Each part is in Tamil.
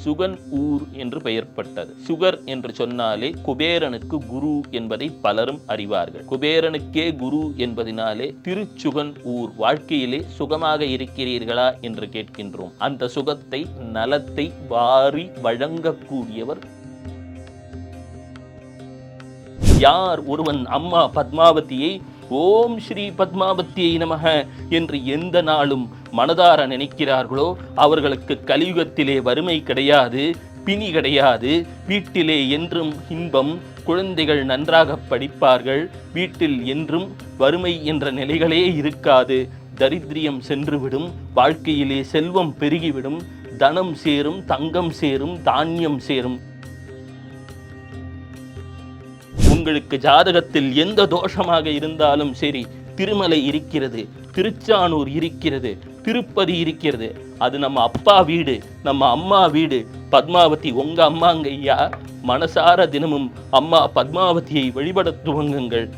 சுகன் ஊர் என்று பெயர்பட்டது. சுகர் என்று சொன்னாலே குபேரனுக்கு குரு என்பதை பலரும் அறிவார்கள். குபேரனுக்கே குரு என்பதனாலே திருச்சுகன் ஊர், வாழ்க்கையிலே சுகமாக இருக்கிறீர்களா என்று கேட்கின்றோம். அந்த சுகத்தை, நலத்தை வாரி வழங்கக்கூடியவர். யார் ஒருவன் அம்மா பத்மாவதியை ஓம் ஸ்ரீ பத்மாவதியை நமக என்று எந்த நாளும் மனதார நினைக்கிறார்களோ அவர்களுக்கு கலியுகத்திலே வறுமை கிடையாது, பிணி கிடையாது. வீட்டிலே என்றும் இன்பம், குழந்தைகள் நன்றாக படிப்பார்கள். வீட்டில் என்றும் வறுமை என்ற நிலைகளே இருக்காது. தரித்திரியம் சென்றுவிடும். வாழ்க்கையிலே செல்வம் பெருகிவிடும். தனம் சேரும், தங்கம் சேரும், தானியம் சேரும். உங்களுக்கு ஜாதகத்தில் எந்த தோஷமாக இருந்தாலும் சரி, திருமலை இருக்கிறது, திருச்சானூர் இருக்கிறது, திருப்பதி இருக்கிறது, அது நம்ம அப்பா வீடு, நம்ம அம்மா வீடு. பத்மாவதி உங்க அம்மாங்க ஐயா. மனசார தினமும் அம்மா பத்மாவதியை வழிபட துவங்குங்கள்.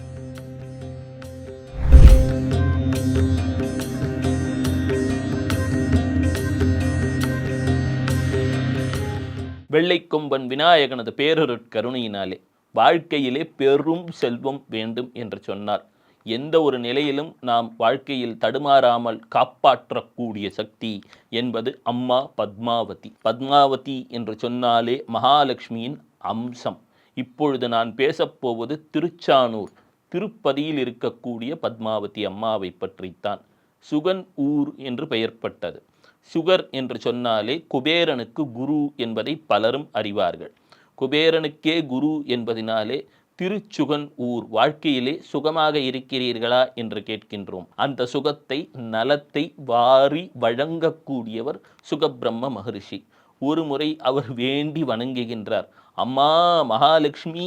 வெள்ளைக்கொம்பன் விநாயகனது பேரருட்கருணையினாலே வாழ்க்கையிலே பெரும் செல்வம் வேண்டும் என்று சொன்னார். எந்த ஒரு நிலையிலும் நாம் வாழ்க்கையில் தடுமாறாமல் காப்பாற்றக்கூடிய சக்தி என்பது அம்மா பத்மாவதி. பத்மாவதி என்று சொன்னாலே மகாலட்சுமியின் அம்சம். இப்பொழுது நான் பேசப்போவது திருச்சானூர், திருப்பதியில் இருக்கக்கூடிய பத்மாவதி அம்மாவை பற்றித்தான். சுகன் ஊர் என்று பெயர்பட்டது. சுகர் என்று சொன்னாலே குபேரனுக்கு குரு என்பதை பலரும் அறிவார்கள். குபேரனுக்கே குரு என்பதனாலே திருச்சுகன் ஊர், வாழ்க்கையிலே சுகமாக இருக்கிறீர்களா என்று கேட்கின்றோம். அந்த சுகத்தை, நலத்தை வாரி வழங்கக்கூடியவர் சுகபிரம்ம மகரிஷி. ஒரு முறை அவர் வேண்டி வணங்குகின்றார். அம்மா மகாலட்சுமி,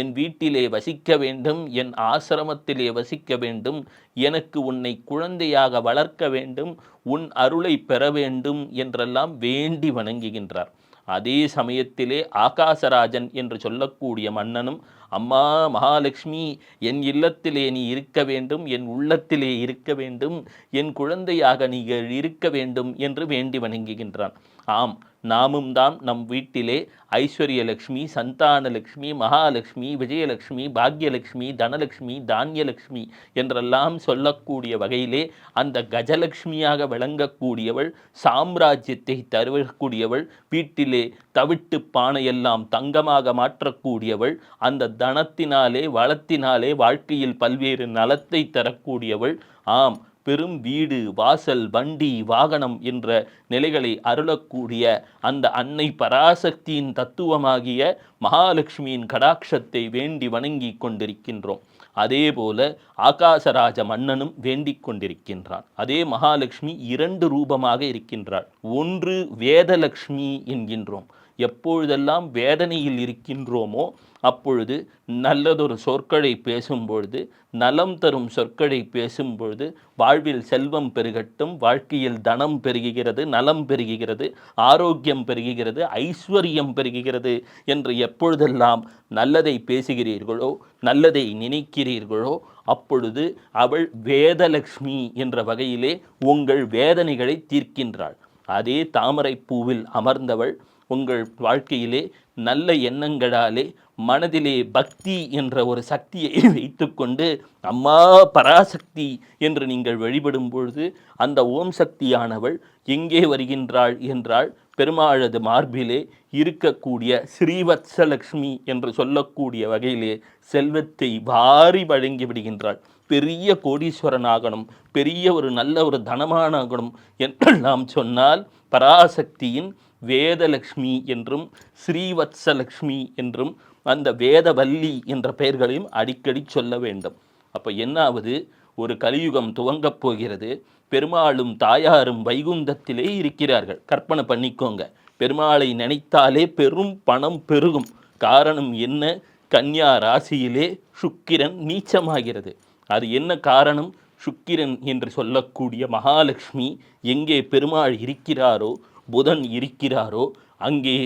என் வீட்டிலே வசிக்க வேண்டும், என் ஆசிரமத்திலே வசிக்க வேண்டும், எனக்கு உன்னை குழந்தையாக வளர்க்க வேண்டும், உன் அருளை பெற வேண்டும் என்றெல்லாம் வேண்டி வணங்குகின்றார். அதே சமயத்திலே ஆகாசராஜன் என்று சொல்லக்கூடிய மன்னனும், அம்மா மகாலட்சுமி, என் இல்லத்திலே நீ இருக்க வேண்டும், என் உள்ளத்திலே இருக்க வேண்டும், என் குழந்தையாக நீங்கள் இருக்க வேண்டும் என்று வேண்டி வணங்குகின்றான். ஆம், நாமும் தான் நம் வீட்டிலே ஐஸ்வர்யலக்ஷ்மி, சந்தானலக்ஷ்மி, மகாலட்சுமி, விஜயலட்சுமி, பாக்யலட்சுமி, தனலட்சுமி, தானியலட்சுமி என்றெல்லாம் சொல்லக்கூடிய வகையிலே அந்த கஜலட்சுமியாக விளங்கக்கூடியவள், சாம்ராஜ்யத்தை தருவக்கூடியவள், வீட்டிலே தவிட்டு பானையெல்லாம் தங்கமாக மாற்றக்கூடியவள், அந்த தனத்தினாலே வளத்தினாலே வாழ்க்கையில் பல்வேறு நலத்தை தரக்கூடியவள். ஆம், பெரும் வீடு, வாசல், வண்டி, வாகனம் என்ற நிலைகளை அருளக்கூடிய அந்த அன்னை பராசக்தியின் தத்துவமாகிய மகாலட்சுமியின் கடாட்சத்தை வேண்டி வணங்கி கொண்டிருக்கின்றோம். அதே போல ஆகாசராஜ மன்னனும் வேண்டிக் கொண்டிருக்கின்றான். அதே மகாலட்சுமி 2 ரூபமாக இருக்கின்றாள். ஒன்று வேதலட்சுமி என்கின்றோம். எப்பொழுதெல்லாம் வேதனையில் இருக்கின்றோமோ அப்பொழுது நல்லதொரு சொற்களை பேசும்பொழுது, நலம் தரும் சொற்களை பேசும்பொழுது வாழ்வில் செல்வம் பெருகட்டும், வாழ்க்கையில் தனம் பெருகுகிறது, நலம் பெருகுகிறது, ஆரோக்கியம் பெருகுகிறது, ஐஸ்வர்யம் பெருகுகிறது என்று எப்பொழுதெல்லாம் நல்லதை பேசுகிறீர்களோ, நல்லதை நினைக்கிறீர்களோ அப்பொழுது அவள் வேதலட்சுமி என்ற வகையிலே உங்கள் வேதனைகளை தீர்க்கின்றாள். அதே தாமரை பூவில் அமர்ந்தவள் உங்கள் வாழ்க்கையிலே நல்ல எண்ணங்களாலே மனதிலே பக்தி என்ற ஒரு சக்தியை வைத்துக்கொண்டு அம்மா பராசக்தி என்று நீங்கள் வழிபடும் பொழுது அந்த ஓம் சக்தியானவள் எங்கே வருகின்றாள் என்றால் பெருமாளது மார்பிலே இருக்கக்கூடிய ஸ்ரீவத்சலக்ஷ்மி என்று சொல்லக்கூடிய வகையிலே செல்வத்தை வாரி வழங்கி விடுகின்றாள். பெரிய கோடீஸ்வரனாகணும், பெரிய ஒரு நல்ல ஒரு தனமானாகணும் என்றெல்லாம் சொன்னால் பராசக்தியின் வேதலக்ஷ்மி என்றும் ஸ்ரீவத்சலக்ஷ்மி என்றும் அந்த வேதவல்லி என்ற பெயர்களையும் அடிக்கடி சொல்ல வேண்டும். அப்போ என்னாவது, ஒரு கலியுகம் துவங்கப் போகிறது. பெருமாளும் தாயாரும் வைகுந்தத்திலே இருக்கிறார்கள். கற்பனை பண்ணிக்கோங்க. பெருமாளை நினைத்தாலே பெரும் பணம் பெருகும். காரணம் என்ன? கன்னியா ராசியிலே சுக்கிரன் நீச்சமாகிறது. அது என்ன காரணம்? சுக்கிரன் என்று சொல்லக்கூடிய மகாலட்சுமி எங்கே பெருமாள் இருக்கிறாரோ, புதன் இருக்கிறாரோ அங்கே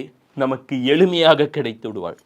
நமக்கு எளிமையாக கிடைத்து விடுவாள்.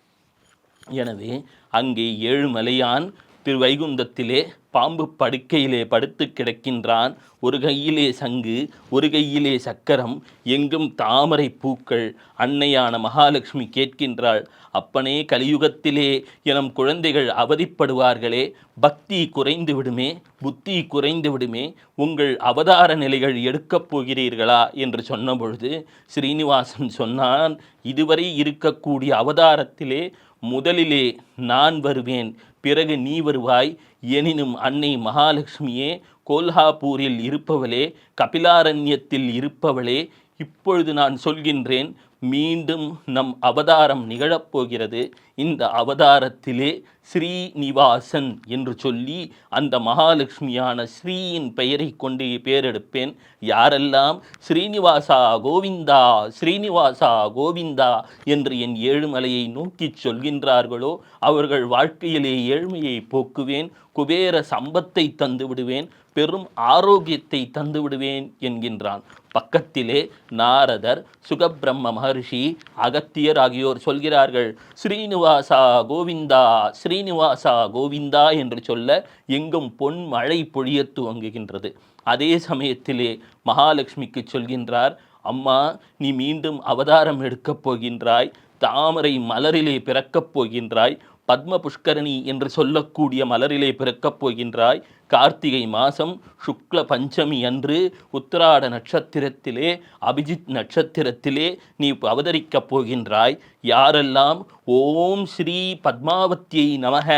எனவே அங்கே ஏழுமலையான் திருவைகுந்தத்திலே பாம்பு படுக்கையிலே படுத்து கிடக்கின்றான். ஒரு கையிலே சங்கு, ஒரு கையிலே சக்கரம், எங்கும் தாமரை பூக்கள். அன்னையான மகாலட்சுமி கேட்கின்றாள், அப்பனே, கலியுகத்திலே எனம் குழந்தைகள் அவதிப்படுவார்களே, பக்தி குறைந்து விடுமே, புத்தி குறைந்து விடுமே, உங்கள் அவதார நிலைகள் எடுக்கப் போகிறீர்களா என்று சொன்னபொழுது ஸ்ரீனிவாசன் சொன்னான், இதுவரை இருக்கக்கூடிய அவதாரத்திலே முதலிலே நான் வருவேன், பிறகு நீ வருவாய். எனினும் அன்னை மகாலட்சுமியே, கோல்ஹாப்பூரில் இருப்பவளே, கபிலாரண்யத்தில் இருப்பவளே, இப்பொழுது நான் சொல்கின்றேன், மீண்டும் நம் அவதாரம் நிகழப்போகிறது. இந்த அவதாரத்திலே ஸ்ரீனிவாசன் என்று சொல்லி அந்த மகாலட்சுமியான ஸ்ரீயின் பெயரை கொண்டு பேரெடுப்பேன். யாரெல்லாம் ஸ்ரீனிவாசா கோவிந்தா, ஸ்ரீனிவாசா கோவிந்தா என்று என் ஏழுமலையை நோக்கி சொல்கின்றார்களோ அவர்கள் வாழ்க்கையிலே ஏழ்மையை போக்குவேன், குபேர சம்பத்தை தந்து விடுவேன், பெரும் ஆரோக்கியத்தை தந்து விடுவேன் என்கின்றான். பக்கத்திலே நாரதர், சுகபிரம்ம மகர்ஷி, அகத்தியர் ஆகியோர் சொல்கிறார்கள், ஸ்ரீனிவாசா கோவிந்தா, ஸ்ரீனிவாசா கோவிந்தா என்று சொல்ல எங்கும் பொன் மழை பொழிய துவங்குகின்றது. அதே சமயத்திலே மகாலட்சுமிக்கு சொல்கின்றார், அம்மா, நீ மீண்டும் அவதாரம் எடுக்கப் போகின்றாய், தாமரை மலரிலே பிறக்கப் போகின்றாய், பத்ம புஷ்கரணி என்று சொல்லக்கூடிய மலரிலே பிறக்கப் போகின்றாய். கார்த்திகை மாதம் சுக்ல பஞ்சமி அன்று உத்திராட நட்சத்திரத்திலே, அபிஜித் நட்சத்திரத்திலே நீ அவதரிக்கப் போகின்றாய். யாரெல்லாம் ஓம் ஸ்ரீ பத்மாவதியை நமக,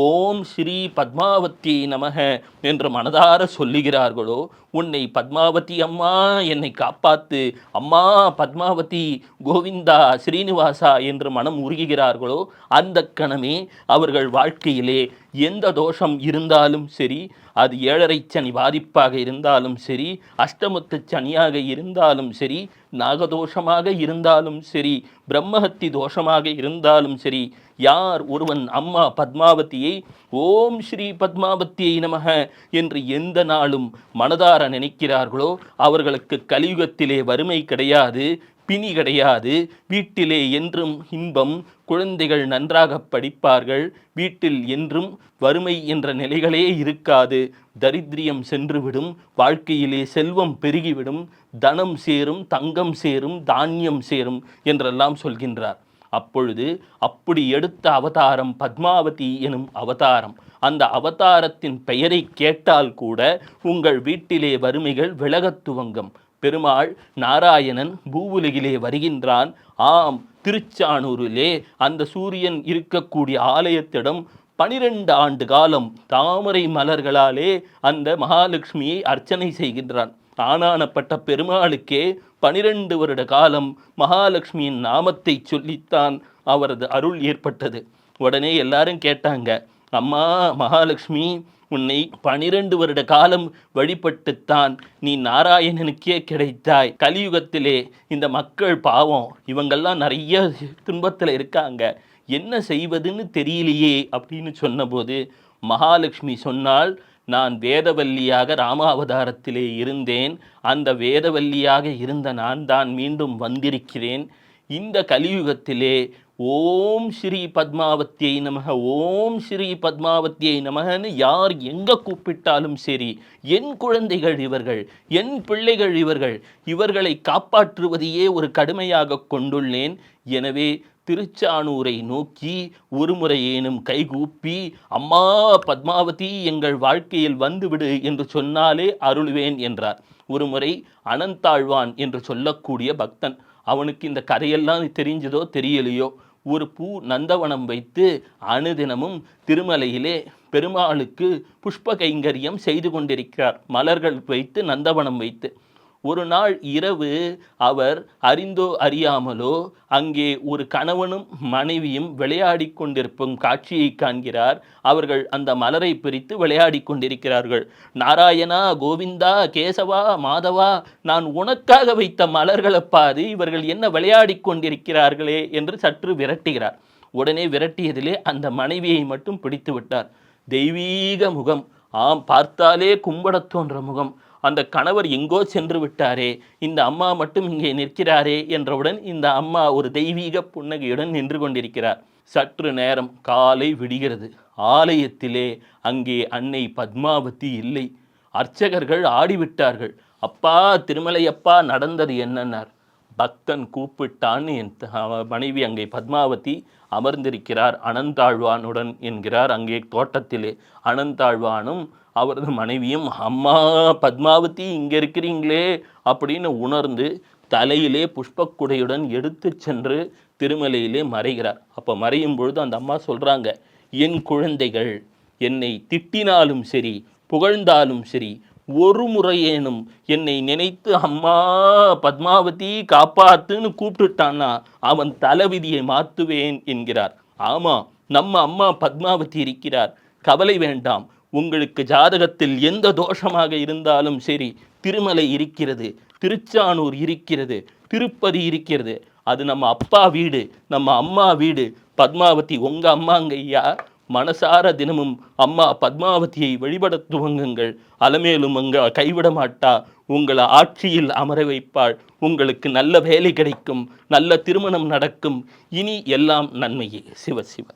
ஓம் ஸ்ரீ பத்மாவதியை நமக என்று மனதார சொல்லுகிறார்களோ, உன்னை பத்மாவதி அம்மா என்னை காப்பாத்து, அம்மா பத்மாவதி கோவிந்தா ஸ்ரீனிவாசா என்று மனம் உருகுகிறார்களோ, அந்த கணமே அவர்கள் வாழ்க்கையிலே எந்த தோஷம் இருந்தாலும் சரி, அது 7.5 சனி பாதிப்பாக இருந்தாலும் சரி, அஷ்டமத்து சனியாக இருந்தாலும் சரி, நாகதோஷமாக இருந்தாலும் சரி, பிரம்மஹத்தி தோஷமாக இருந்தாலும் சரி, யார் ஒருவன் அம்மா பத்மாவதியை ஓம் ஸ்ரீ பத்மாவதியை நமக என்று எந்த நாளும் மனதார நினைக்கிறார்களோ அவர்களுக்கு கலியுகத்திலே வறுமை கிடையாது, பிணி கிடையாது, வீட்டிலே என்றும் இன்பம், குழந்தைகள் நன்றாக படிப்பார்கள், வீட்டில் என்றும் வறுமை என்ற நிலைகளே இருக்காது, தரித்திரியம் சென்றுவிடும், வாழ்க்கையிலே செல்வம் பெருகிவிடும், தனம் சேரும், தங்கம் சேரும், தானியம் சேரும் என்றெல்லாம் சொல்கின்றார். அப்பொழுது அப்படி எடுத்த அவதாரம் பத்மாவதி எனும் அவதாரம். அந்த அவதாரத்தின் பெயரை கேட்டால் கூட உங்கள் வீட்டிலே வறுமைகள் விலகத் துவங்கும். பெருமாள் நாராயணன் பூவுலகிலே வருகின்றான். ஆம், திருச்சானூரிலே அந்த சூரியன் இருக்கக்கூடிய ஆலயத்திடம் 12 ஆண்டு காலம் தாமரை மலர்களாலே அந்த மகாலட்சுமியை அர்ச்சனை செய்கின்றான். ஆனானப்பட்ட பெருமாளுக்கே 12 வருட காலம் மகாலட்சுமியின் நாமத்தை சொல்லித்தான் அவரது அருள் ஏற்பட்டது. உடனே எல்லாரும் கேட்டாங்க, அம்மா மகாலட்சுமி, உன்னை 12 வருட காலம் வழிபட்டுத்தான் நீ நாராயணனுக்கே கிடைத்தாய். கலியுகத்திலே இந்த மக்கள் பாவம், இவங்கெல்லாம் நிறைய துன்பத்தில் இருக்காங்க, என்ன செய்வதுன்னு தெரியலையே அப்படின்னு சொன்னபோது மகாலட்சுமி சொன்னால், நான் வேதவல்லியாக ராமாவதாரத்திலே இருந்தேன், அந்த வேதவல்லியாக இருந்த நான் தான் மீண்டும் வந்திருக்கிறேன். இந்த கலியுகத்திலே ஓம் ஸ்ரீ பத்மாவதியை நமக, ஓம் ஸ்ரீ பத்மாவதியை நமகன்னு யார் எங்கே கூப்பிட்டாலும் சரி, என் குழந்தைகள் இவர்கள், என் பிள்ளைகள் இவர்கள், இவர்களை காப்பாற்றுவதையே ஒரு கடுமையாக கொண்டுள்ளேன். எனவே திருச்சானூரை நோக்கி ஒரு முறையேனும் கைகூப்பி அம்மா பத்மாவதி எங்கள் வாழ்க்கையில் வந்துவிடு என்று சொன்னாலே அருள்வேன் என்றார். ஒரு முறை அனந்தாழ்வான் என்று சொல்லக்கூடிய பக்தன், அவனுக்கு இந்த கதையெல்லாம் தெரிஞ்சதோ தெரியலையோ, ஒரு பூ நந்தவனம் வைத்து அனுதினமும் திருமலையிலே பெருமாளுக்கு புஷ்ப கைங்கரியம் செய்து கொண்டிருக்கிறார். மலர்கள் வைத்து நந்தவனம் வைத்து ஒரு நாள் இரவு அவர் அறிந்தோ அறியாமலோ அங்கே ஒரு கணவனும் மனைவியும் விளையாடி கொண்டிருக்கும் காட்சியை காண்கிறார். அவர்கள் அந்த மலரை பிரித்து விளையாடி கொண்டிருக்கிறார்கள். நாராயணா, கோவிந்தா, கேசவா, மாதவா, நான் உனக்காக வைத்த மலர்களை பாரு, இவர்கள் என்ன விளையாடி கொண்டிருக்கிறார்களே என்று சற்று விரட்டுகிறார். உடனே விரட்டியதிலே அந்த மனைவியை மட்டும் பிடித்து விட்டார். தெய்வீக முகம், ஆம், பார்த்தாலே கும்பிடத் தோன்ற முகம். அந்த கணவர் எங்கோ சென்று விட்டாரே, இந்த அம்மா மட்டும் இங்கே நிற்கிறாரே என்றவுடன் இந்த அம்மா ஒரு தெய்வீக புன்னகையுடன் நின்று கொண்டிருக்கிறார். சற்று நேரம் காலை விடுகிறது. ஆலயத்திலே அங்கே அன்னை பத்மாவதி இல்லை. அர்ச்சகர்கள் ஆடிவிட்டார்கள். அப்பா திருமலையப்பா நடந்தது என்னன்னார். பக்தன் கூப்பிட்டான்னு என் மனைவி அங்கே பத்மாவதி அமர்ந்திருக்கிறார் அனந்தாழ்வானுடன் என்கிறார். அங்கே தோட்டத்திலே அனந்தாழ்வானும் அவரது மனைவியும் அம்மா பத்மாவதி இங்கே இருக்கிறீங்களே அப்படின்னு உணர்ந்து தலையிலே புஷ்பக்குடையுடன் எடுத்து சென்று திருமலையிலே மறைகிறார். அப்போ மறையும் பொழுது அந்த அம்மா சொல்கிறாங்க, என் குழந்தைகள் என்னை திட்டினாலும் சரி புகழ்ந்தாலும் சரி ஒரு முறையேனும் என்னை நினைத்து அம்மா பத்மாவதி காப்பாத்துன்னு கூப்பிட்டுட்டான்னா அவன் தலைவிதியை மாற்றுவேன் என்கிறார். ஆமாம், நம்ம அம்மா பத்மாவதி இருக்கிறார், கவலை வேண்டாம். உங்களுக்கு ஜாதகத்தில் எந்த தோஷமாக இருந்தாலும் சரி, திருமலை இருக்கிறது, திருச்சானூர் இருக்கிறது, திருப்பதி இருக்கிறது. அது நம்ம அப்பா வீடு, நம்ம அம்மா வீடு. பத்மாவதி உங்கள் அம்மாங்க ஐயா. மனசார தினமும் அம்மா பத்மாவதியை வழிபட துவங்குங்கள். அலமேலும் அங்க கைவிட மாட்டா. உங்களை ஆட்சியில் அமர வைப்பாள். உங்களுக்கு நல்ல வேலை கிடைக்கும், நல்ல திருமணம் நடக்கும். இனி எல்லாம் நன்மையே. சிவ சிவ.